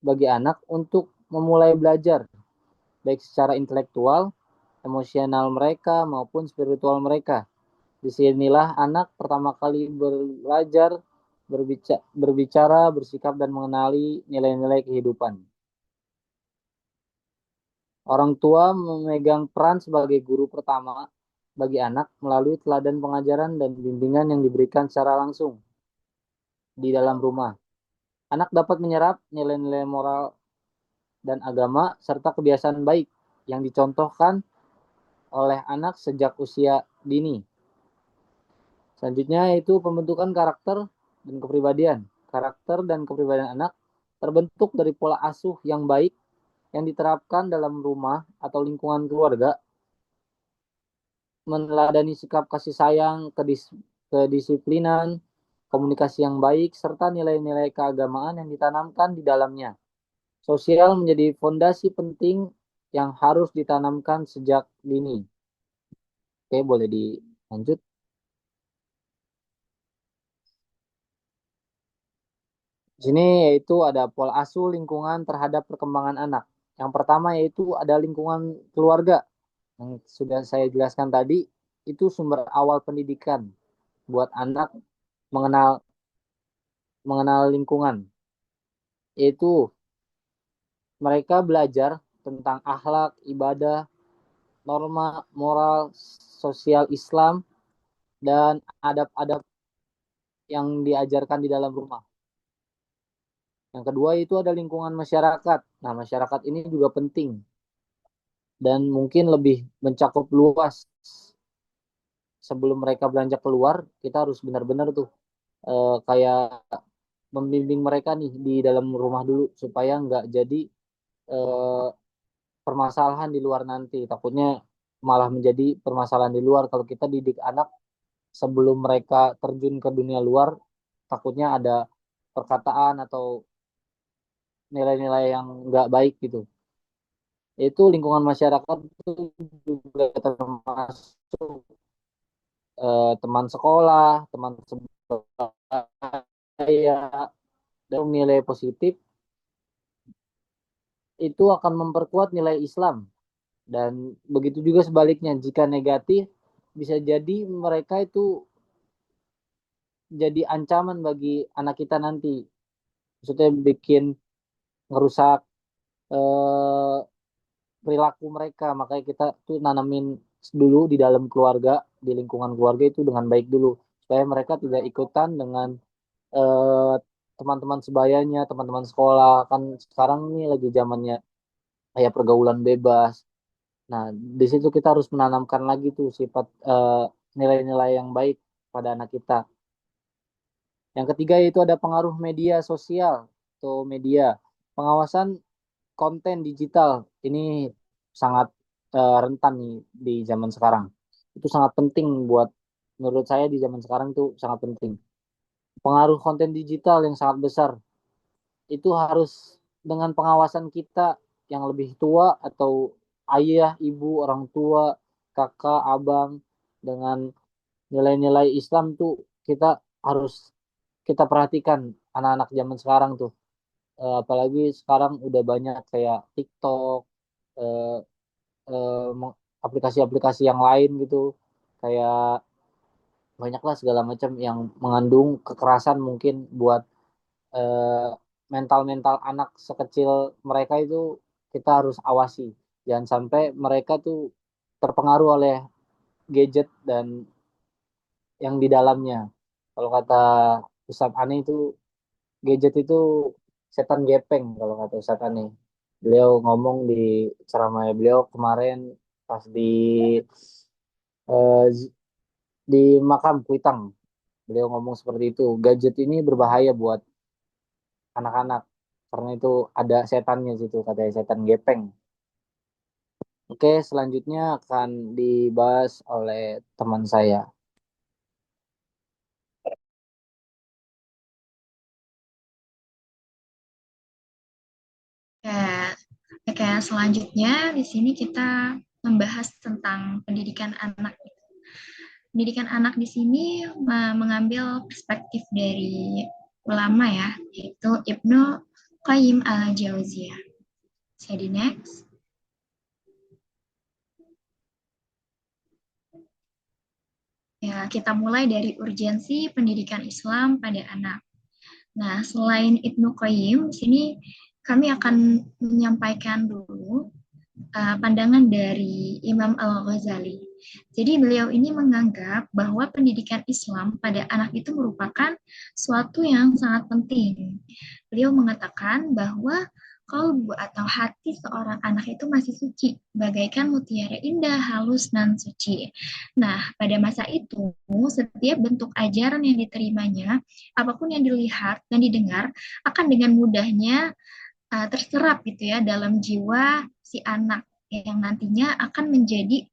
bagi anak untuk memulai belajar, baik secara intelektual, emosional mereka, maupun spiritual mereka. Disinilah anak pertama kali belajar, berbicara, bersikap, dan mengenali nilai-nilai kehidupan. Orang tua memegang peran sebagai guru pertama bagi anak melalui teladan pengajaran dan bimbingan yang diberikan secara langsung. di dalam rumah. Anak dapat menyerap nilai-nilai moral dan agama serta kebiasaan baik yang dicontohkan oleh anak sejak usia dini. Selanjutnya itu pembentukan karakter dan kepribadian. Karakter dan kepribadian anak terbentuk dari pola asuh yang baik yang diterapkan dalam rumah atau lingkungan keluarga, meneladani sikap kasih sayang, kedisiplinan, komunikasi yang baik, serta nilai-nilai keagamaan yang ditanamkan di dalamnya. Sosial menjadi fondasi penting yang harus ditanamkan sejak dini. Oke, boleh dilanjut. Di sini yaitu ada pola asuh lingkungan terhadap perkembangan anak. Yang pertama yaitu ada lingkungan keluarga. Yang sudah saya jelaskan tadi, itu sumber awal pendidikan buat anak mengenal lingkungan. Yaitu mereka belajar tentang akhlak, ibadah, norma, moral, sosial Islam, dan adab-adab yang diajarkan di dalam rumah. Yang kedua itu ada lingkungan masyarakat. Nah, masyarakat ini juga penting dan mungkin lebih mencakup luas. Sebelum mereka beranjak keluar, kita harus benar-benar tuh kayak membimbing mereka nih di dalam rumah dulu supaya nggak jadi eh, permasalahan di luar nanti. Takutnya malah menjadi permasalahan di luar kalau kita didik anak sebelum mereka terjun ke dunia luar, takutnya ada perkataan atau nilai-nilai yang nggak baik gitu. Itu lingkungan masyarakat itu juga termasuk teman sekolah, teman sebaya, dan nilai positif itu akan memperkuat nilai Islam. Dan begitu juga sebaliknya, jika negatif bisa jadi mereka itu jadi ancaman bagi anak kita nanti. Maksudnya bikin ngerusak eh, perilaku mereka. Makanya kita tuh nanamin dulu di dalam keluarga, di lingkungan keluarga itu dengan baik dulu. Supaya mereka tidak ikutan dengan eh, teman-teman sebayanya, teman-teman sekolah. Kan sekarang ini lagi zamannya kayak pergaulan bebas. Nah, di situ kita harus menanamkan lagi tuh sifat nilai-nilai yang baik pada anak kita. Yang ketiga itu ada pengaruh media sosial atau media. Pengawasan konten digital ini sangat rentan nih di zaman sekarang. Itu sangat penting buat menurut saya di zaman sekarang itu sangat penting. Pengaruh konten digital yang sangat besar itu harus dengan pengawasan kita yang lebih tua atau ayah, ibu, orang tua, kakak, abang dengan nilai-nilai Islam tuh kita harus kita perhatikan anak-anak zaman sekarang tuh. Apalagi sekarang udah banyak kayak TikTok, eh, aplikasi-aplikasi yang lain gitu. Kayak banyaklah segala macam yang mengandung kekerasan mungkin buat eh, mental-mental anak sekecil mereka itu kita harus awasi. Jangan sampai mereka tuh terpengaruh oleh gadget dan yang di dalamnya. Kalau kata Ustadz Ani itu gadget itu setan gepeng kalau kata Ustadz Ani. Beliau ngomong di ceramah beliau kemarin pas eh, di makam Kuitang. Beliau ngomong seperti itu. Gadget ini berbahaya buat anak-anak karena itu ada setannya situ katanya setan gepeng. Oke, selanjutnya akan dibahas oleh teman saya. Ya, oke, selanjutnya di sini kita membahas tentang pendidikan anak. Pendidikan anak di sini mengambil perspektif dari ulama ya, yaitu Ibnu Qayyim al-Jauziyah. Jadi next. Ya, kita mulai dari urgensi pendidikan Islam pada anak. Nah, selain Ibnu Qayyim, di sini kami akan menyampaikan dulu pandangan dari Imam Al-Ghazali. Jadi beliau ini menganggap bahwa pendidikan Islam pada anak itu merupakan suatu yang sangat penting. Beliau mengatakan bahwa kalbu atau hati seorang anak itu masih suci, bagaikan mutiara indah, halus, dan suci. Nah, pada masa itu, setiap bentuk ajaran yang diterimanya, apapun yang dilihat dan didengar, akan dengan mudahnya terserap gitu ya dalam jiwa si anak yang nantinya akan menjadi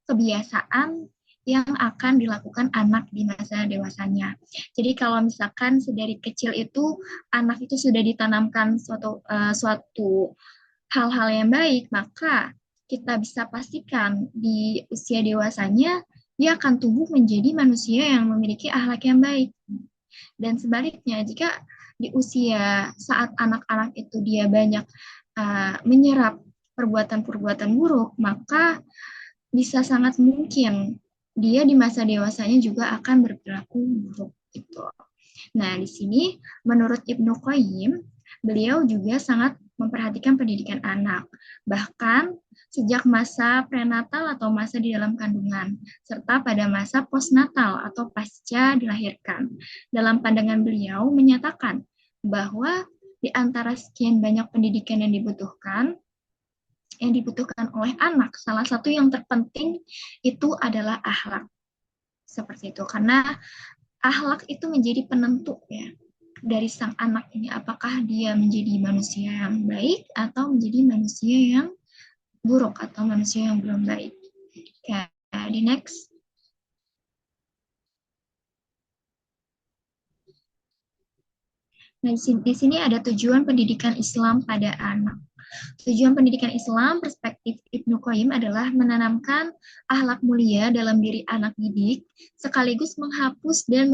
kebiasaan yang akan dilakukan anak di masa dewasanya. Jadi kalau misalkan sedari kecil itu anak itu sudah ditanamkan suatu hal-hal yang baik, maka kita bisa pastikan di usia dewasanya dia akan tumbuh menjadi manusia yang memiliki akhlak yang baik. Dan sebaliknya, jika di usia saat anak-anak itu dia banyak menyerap perbuatan-perbuatan buruk, maka bisa sangat mungkin dia di masa dewasanya juga akan berperilaku buruk gitu. Nah, di sini menurut Ibnu Qayyim, beliau juga sangat memperhatikan pendidikan anak, bahkan sejak masa prenatal atau masa di dalam kandungan, serta pada masa postnatal atau pasca dilahirkan. Dalam pandangan beliau menyatakan bahwa di antara sekian banyak pendidikan yang dibutuhkan oleh anak, salah satu yang terpenting itu adalah akhlak. Seperti itu, karena akhlak itu menjadi penentu ya dari sang anak ini, apakah dia menjadi manusia yang baik atau menjadi manusia yang buruk atau manusia yang belum baik. Oke, di next. Nah, di sini ada tujuan pendidikan Islam pada anak. Tujuan pendidikan Islam, perspektif Ibnu Qayyim adalah menanamkan akhlak mulia dalam diri anak didik, sekaligus menghapus dan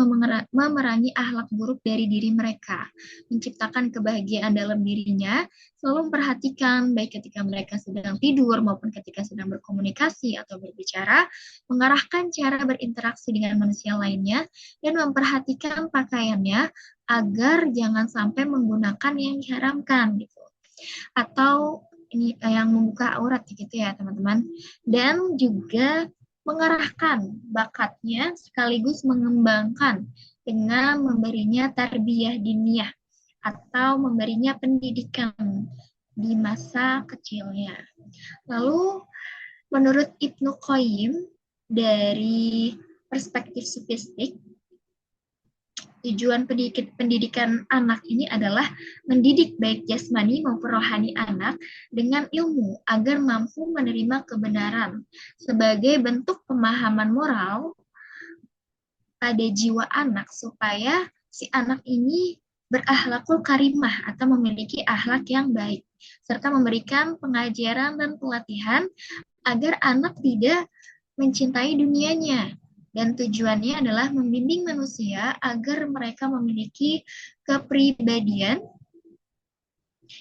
memerangi akhlak buruk dari diri mereka, menciptakan kebahagiaan dalam dirinya, selalu memperhatikan baik ketika mereka sedang tidur maupun ketika sedang berkomunikasi atau berbicara, mengarahkan cara berinteraksi dengan manusia lainnya, dan memperhatikan pakaiannya agar jangan sampai menggunakan yang diharamkan gitu atau ini yang membuka aurat gitu ya teman-teman, dan juga mengarahkan bakatnya sekaligus mengembangkan dengan memberinya tarbiyah diniyah atau memberinya pendidikan di masa kecilnya. Lalu menurut Ibnu Qayyim dari perspektif sufistik, tujuan pendidikan anak ini adalah mendidik baik jasmani maupun rohani anak dengan ilmu agar mampu menerima kebenaran sebagai bentuk pemahaman moral pada jiwa anak supaya si anak ini berakhlakul karimah atau memiliki akhlak yang baik serta memberikan pengajaran dan pelatihan agar anak tidak mencintai dunianya. Dan tujuannya adalah membimbing manusia agar mereka memiliki kepribadian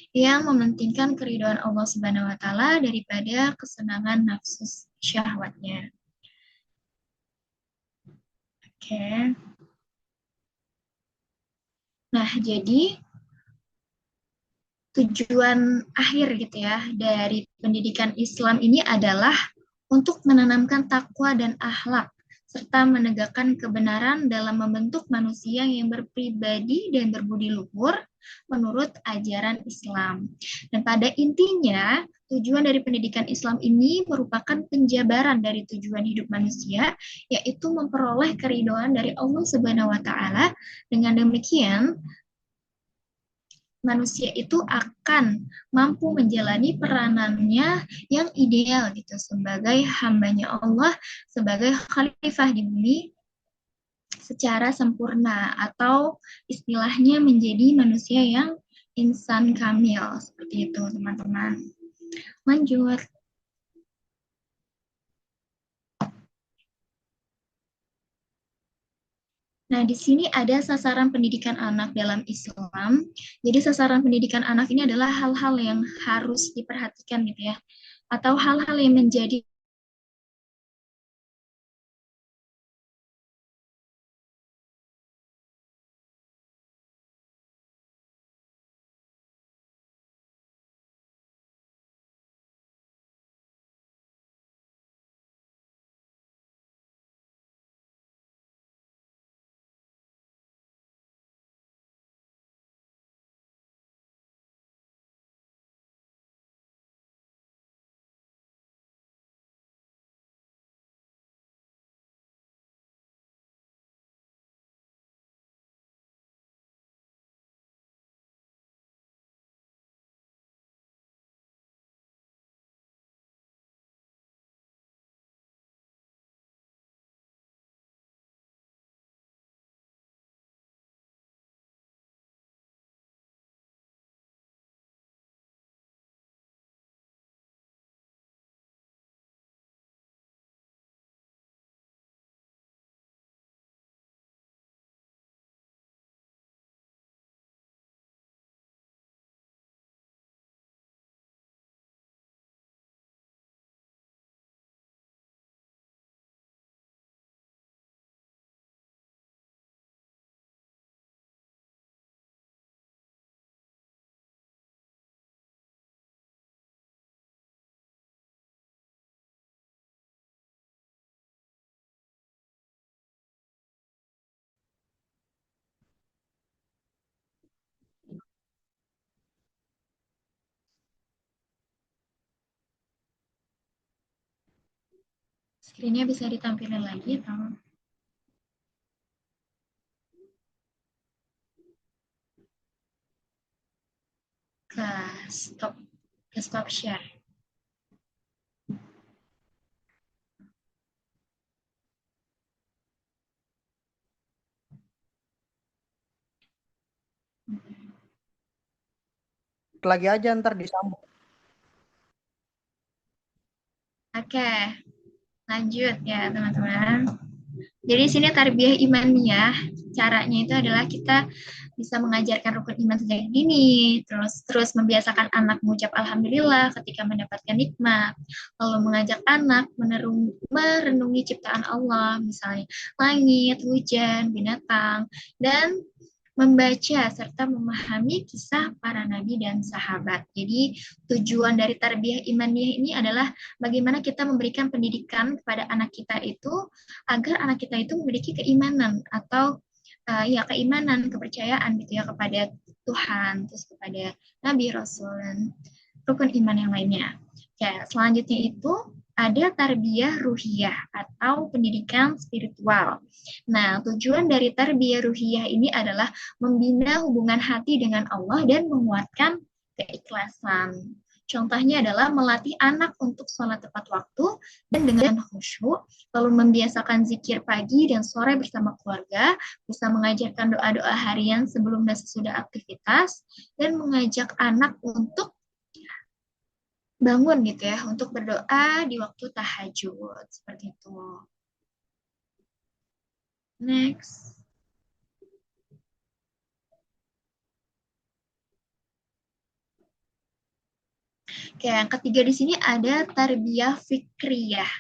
yang mementingkan keridhaan Allah Subhanahu wa taala daripada kesenangan nafsu syahwatnya. Oke. Nah, jadi tujuan akhir gitu ya dari pendidikan Islam ini adalah untuk menanamkan takwa dan akhlak serta menegakkan kebenaran dalam membentuk manusia yang berpribadi dan berbudi luhur menurut ajaran Islam. Dan pada intinya, tujuan dari pendidikan Islam ini merupakan penjabaran dari tujuan hidup manusia, yaitu memperoleh keridhaan dari Allah Subhanahu wa taala. Dengan demikian, manusia itu akan mampu menjalani peranannya yang ideal gitu sebagai hambanya Allah, sebagai khalifah di bumi secara sempurna atau istilahnya menjadi manusia yang insan kamil seperti itu teman-teman. Lanjut. Nah, di sini ada sasaran pendidikan anak dalam Islam. Jadi sasaran pendidikan anak ini adalah hal-hal yang harus diperhatikan gitu ya. Atau hal-hal yang menjadi Screen-nya bisa ditampilkan lagi atau? Ke stop, share. Lagi aja ntar disambung. Oke, lanjut ya teman-teman. Jadi sini tarbiyah imaniyah, caranya itu adalah kita bisa mengajarkan rukun iman sejak dini, terus membiasakan anak mengucap alhamdulillah ketika mendapatkan nikmat, lalu mengajak anak merenungi ciptaan Allah, misalnya langit, hujan, binatang, dan membaca serta memahami kisah para nabi dan sahabat. Jadi tujuan dari tarbiyah imaniyah ini adalah bagaimana kita memberikan pendidikan kepada anak kita itu agar anak kita itu memiliki keimanan atau keimanan, kepercayaan gitu ya kepada Tuhan, terus kepada Nabi, Rasul, dan rukun iman yang lainnya. Ya, selanjutnya itu ada tarbiyah ruhiyah atau pendidikan spiritual. Nah, tujuan dari tarbiyah ruhiyah ini adalah membina hubungan hati dengan Allah dan menguatkan keikhlasan. Contohnya adalah melatih anak untuk sholat tepat waktu dan dengan khusyuk, lalu membiasakan zikir pagi dan sore bersama keluarga, bisa mengajarkan doa-doa harian sebelum dan sesudah aktivitas, dan mengajak anak untuk bangun gitu ya, untuk berdoa di waktu tahajud, seperti itu. Next. Oke, yang ketiga di sini ada tarbiyah fikriyah.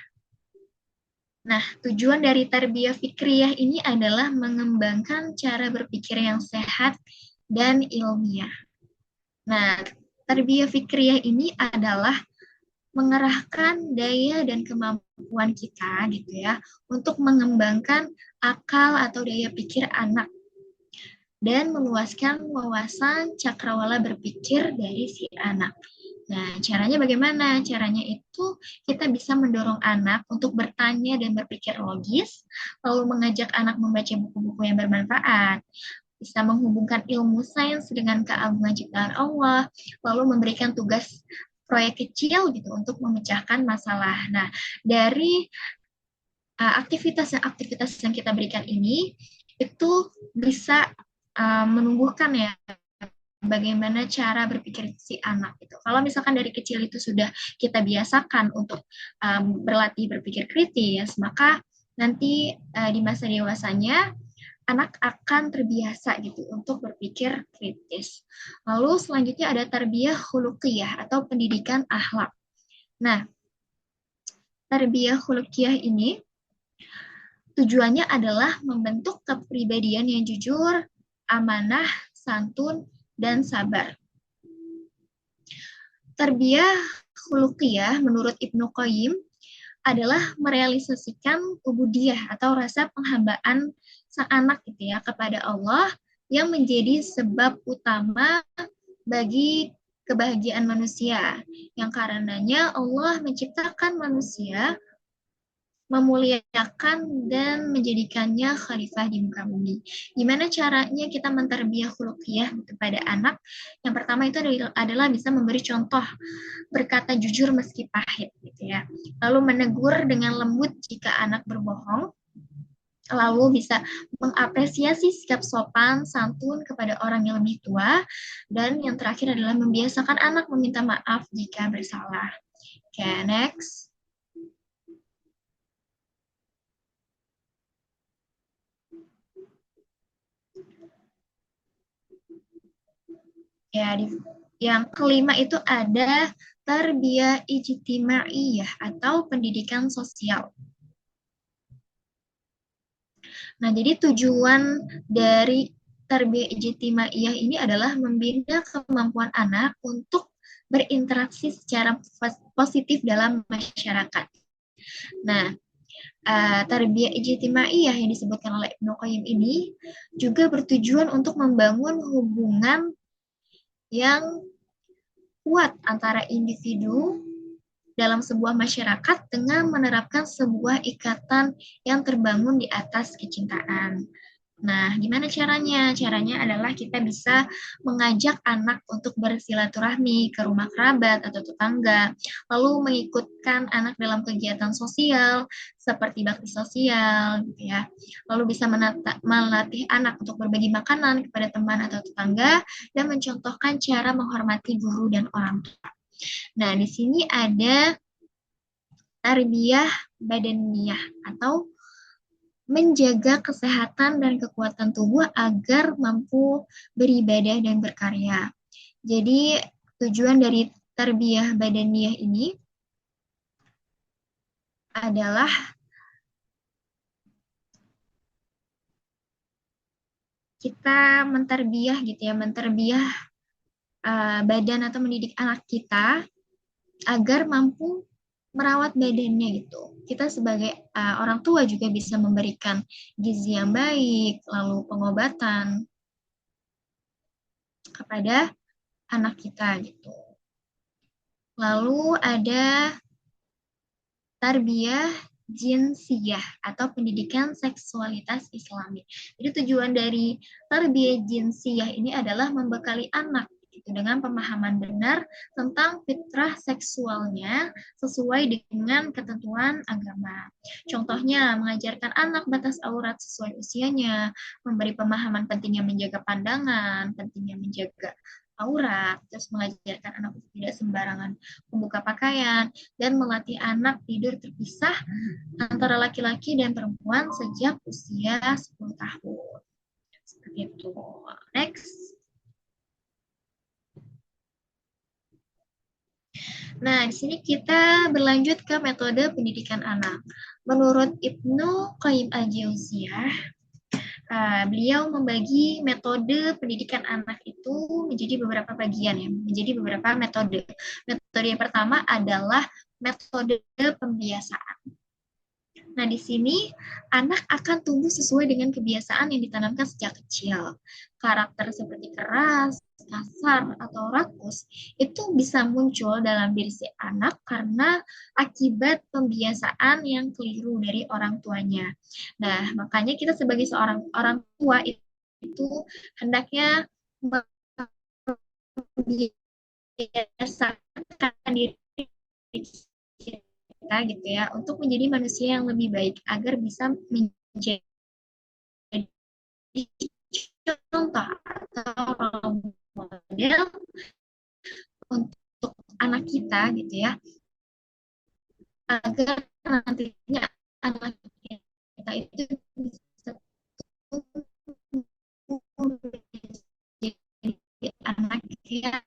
Nah, tujuan dari tarbiyah fikriyah ini adalah mengembangkan cara berpikir yang sehat dan ilmiah. Nah, tarbiyah fikriyah ini adalah mengerahkan daya dan kemampuan kita gitu ya untuk mengembangkan akal atau daya pikir anak dan meluaskan wawasan cakrawala berpikir dari si anak. Nah, caranya bagaimana? Caranya itu kita bisa mendorong anak untuk bertanya dan berpikir logis, lalu mengajak anak membaca buku-buku yang bermanfaat, bisa menghubungkan ilmu sains dengan keagungan ciptaan Allah, lalu memberikan tugas proyek kecil gitu untuk memecahkan masalah. Nah, dari aktivitas yang kita berikan ini itu bisa menumbuhkan ya bagaimana cara berpikir si anak gitu. Kalau misalkan dari kecil itu sudah kita biasakan untuk berlatih berpikir kritis, maka nanti di masa dewasanya anak akan terbiasa gitu untuk berpikir kritis. Lalu selanjutnya ada tarbiyah khuluqiyah atau pendidikan akhlak. Nah, tarbiyah khuluqiyah ini tujuannya adalah membentuk kepribadian yang jujur, amanah, santun, dan sabar. Tarbiyah khuluqiyah menurut Ibnu Qayyim adalah merealisasikan ubudiyah atau rasa penghambaan sang anak gitu ya kepada Allah yang menjadi sebab utama bagi kebahagiaan manusia, yang karenanya Allah menciptakan manusia, memuliakan dan menjadikannya khalifah di muka bumi. Gimana caranya kita menterbiah khuluqiyah kepada anak? Yang pertama itu adalah bisa memberi contoh, berkata jujur meski pahit gitu ya. Lalu menegur dengan lembut jika anak berbohong. Lalu bisa mengapresiasi sikap sopan, santun kepada orang yang lebih tua. Dan yang terakhir adalah membiasakan anak meminta maaf jika bersalah. Oke, next. Ya, yang kelima itu ada tarbiyah ijtimaiyah atau pendidikan sosial. Nah, jadi tujuan dari tarbiyah ijtimaiyah ini adalah membina kemampuan anak untuk berinteraksi secara positif dalam masyarakat. Nah, tarbiyah ijtimaiyah yang disebutkan oleh Ibnu Qayyim ini juga bertujuan untuk membangun hubungan yang kuat antara individu dalam sebuah masyarakat dengan menerapkan sebuah ikatan yang terbangun di atas kecintaan. Nah, gimana caranya? Caranya adalah kita bisa mengajak anak untuk bersilaturahmi ke rumah kerabat atau tetangga, lalu mengikutkan anak dalam kegiatan sosial seperti bakti sosial, gitu ya. Lalu bisa melatih anak untuk berbagi makanan kepada teman atau tetangga dan mencontohkan cara menghormati guru dan orang tua. Nah, di sini ada tarbiyah badaniyah atau menjaga kesehatan dan kekuatan tubuh agar mampu beribadah dan berkarya. Jadi tujuan dari tarbiyah badaniyah ini adalah kita menterbiah gitu ya, menterbiah badan atau mendidik anak kita agar mampu merawat badannya gitu. Kita sebagai orang tua juga bisa memberikan gizi yang baik, lalu pengobatan kepada anak kita gitu. Lalu ada tarbiyah jinsiyah atau pendidikan seksualitas Islami. Jadi tujuan dari tarbiyah jinsiyah ini adalah membekali anak gitu, dengan pemahaman benar tentang fitrah seksualnya sesuai dengan ketentuan agama. Contohnya, mengajarkan anak batas aurat sesuai usianya, memberi pemahaman pentingnya menjaga pandangan, pentingnya menjaga aurat, terus mengajarkan anak untuk tidak sembarangan membuka pakaian, dan melatih anak tidur terpisah antara laki-laki dan perempuan sejak usia 10 tahun. Seperti itu. Next. Nah, di sini kita berlanjut ke metode pendidikan anak. Menurut Ibnu Qayyim al-Jauziyah, beliau membagi metode pendidikan anak itu menjadi beberapa bagian ya, menjadi beberapa metode. Metode yang pertama adalah metode pembiasaan. Nah, di sini anak akan tumbuh sesuai dengan kebiasaan yang ditanamkan sejak kecil. Karakter seperti keras, kasar, atau rakus itu bisa muncul dalam diri si anak karena akibat pembiasaan yang keliru dari orang tuanya. Nah, makanya kita sebagai seorang orang tua itu hendaknya membiasakan diri kita gitu ya untuk menjadi manusia yang lebih baik agar bisa menjadi contoh atau role model untuk anak kita gitu ya agar nantinya anak kita itu bisa menjadi anak yang